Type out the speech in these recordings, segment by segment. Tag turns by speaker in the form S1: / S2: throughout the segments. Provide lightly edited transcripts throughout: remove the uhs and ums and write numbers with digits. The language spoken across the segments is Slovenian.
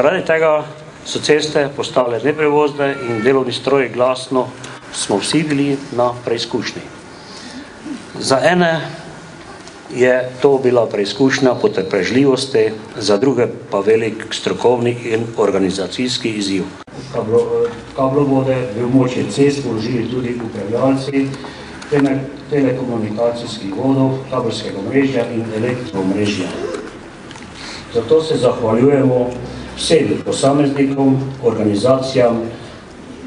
S1: Zaradi tega so ceste postale neprevozne in delovni stroji glasno smo vsi bili na preizkušnji. Za ene je to bila preizkušnja potrpežljivosti, za druge pa velik strokovni in organizacijski izziv. Kablovode v območje cest vložili tudi upravljalci telekomunikacijskih vodov, kabelskega omrežja in elektroomrežja. Zato se zahvaljujemo vsem posameznikom, organizacijam,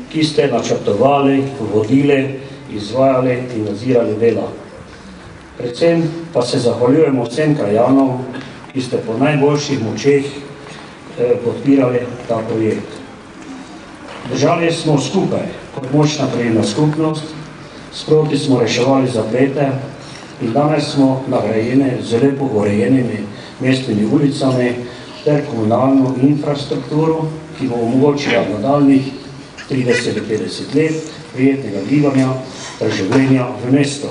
S1: ki ste načrtovali, vodili, izvajali in nadzirali dela. Predvsem pa se zahvaljujemo vsem krajanom, ki ste po najboljših močeh podpirali ta projekt. Držali smo skupaj kot močna krajevna skupnost, sproti smo reševali zaplete in danes smo nagrajeni z lepo urejenimi mestnimi ulicami ter komunalno infrastrukturo, ki bo omogočila nadaljnjih 30-50 let prijetnega bivanja ter življenja v mestu.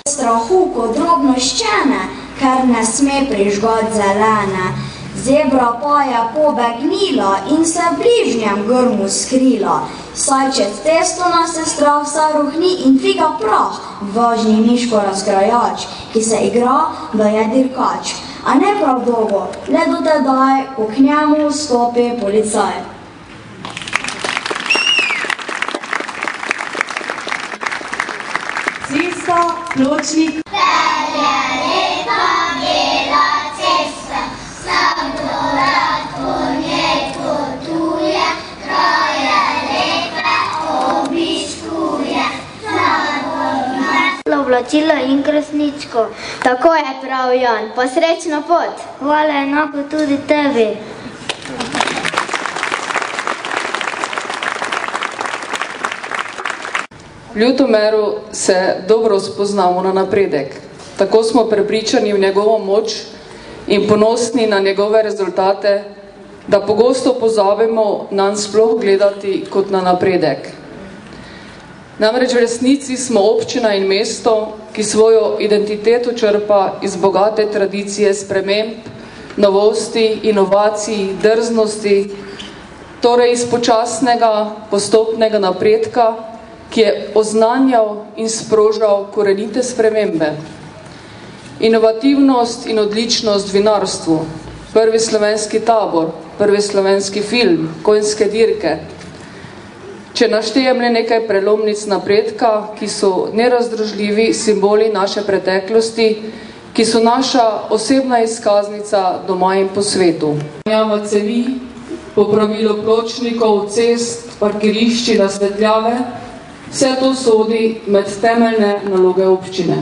S2: Strahu kot drobnoščene, ker ne sme prižgot zelene. Zebra pa je pobegnila in se v bližnjem grmu skrila. Saj čez cesto nas je strah vsaj ruhni in dviga prah, važni miško razgrajač, ki se igra, da je dirkač. A ne prav dolgo, le do tedaj, ko k njemu vstopi policaj.
S3: Cesta, pločnik.
S4: Pelje lepa bela cesta, vsakdorat po njej potuje, kraje lepe obiskuje.
S5: Oblačilo in krasničko. Tako je prav, Jan. Pa srečno pot. Hvala enako tudi tebi.
S6: V Ljutomeru se dobro spoznamo na napredek. Tako smo prepričani v njegovo moč in ponosni na njegove rezultate, da pogosto pozabimo nanj sploh gledati kot na napredek. Namreč v resnici smo občina in mesto, ki svojo identiteto črpa iz bogate tradicije sprememb, novosti, inovacij, drznosti, torej iz počasnega, postopnega napredka, ki je oznanjal in sprožal korenite spremembe. Inovativnost in odličnost v vinarstvu, prvi slovenski tabor, prvi slovenski film, konjske dirke. Če naštejem le nekaj prelomnic napredka, ki so nerazdružljivi simboli naše preteklosti, ki so naša osebna izkaznica doma in po svetu. Menjava cevi, popravilo pločnikov, cest, parkirišči, nasvetljave, vse to sodi med temeljne naloge občine.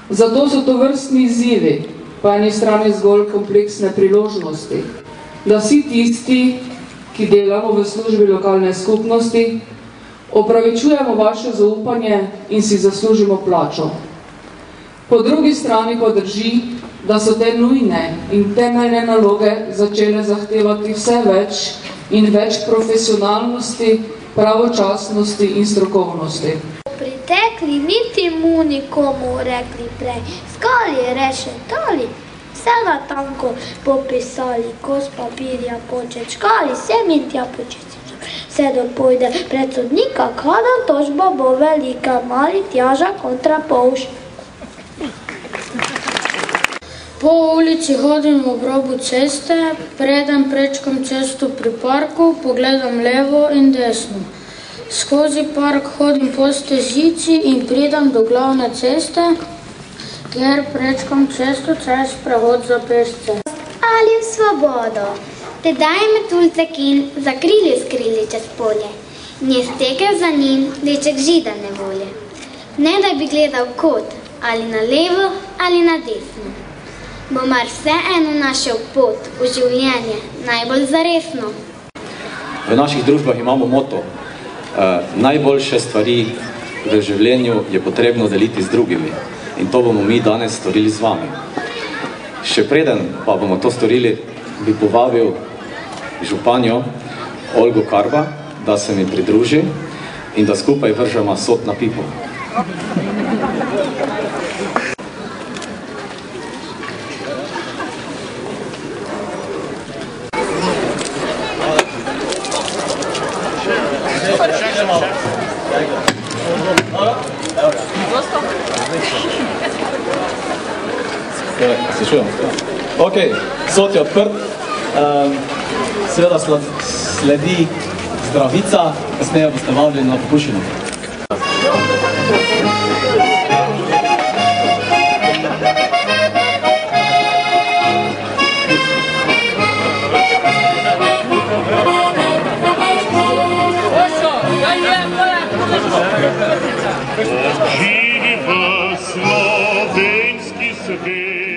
S6: Zato so to vrstni izzivi, po eni strani zgolj kompleksne priložnosti, da vsi tisti, ki delamo v službi lokalne skupnosti, opravičujemo vaše zaupanje in si zaslužimo plačo. Po drugi strani pa drži, da so te nujne in temeljne naloge začele zahtevati vse več in več profesionalnosti, pravočasnosti in strokovnosti.
S5: Pritekli niti mu nikomu rekli prej, skali rešetali, vse na tanko popisali, kos papirja počečkali, sem in tja počečkali. Vse dopojde pred sodnika, kada tožba bo velika, mali tjaža kontra polž.
S7: Po ulici hodim ob robu ceste, preden prečkam cesto pri parku, pogledam levo in desno. Skozi park hodim po stežici in pridem do glavne ceste, kjer prečkam cesto čez prehod za pešce.
S5: Ali v svobodo, tedaj me tulcekin zakrili skrili čez polje. Nje stekel za njim deček žida nevolje. Ne da bi gledal kot, ali na levo, ali na desno. Bo mar vseeno našel pot v življenje najbolj zaresno.
S8: V naših družbah imamo moto, najboljše stvari v življenju je potrebno deliti z drugimi. In to bomo mi danes storili z vami. Še preden pa bomo to storili, bi povabil županjo Olgo Karba, da se mi pridruži in da skupaj vržemo sod na pipo.
S9: Se čujem. Ok, sod je odprt. Seveda sledi zdravica, kasneje boste vabljeni na popuščino.
S10: Živi v slovenski svet.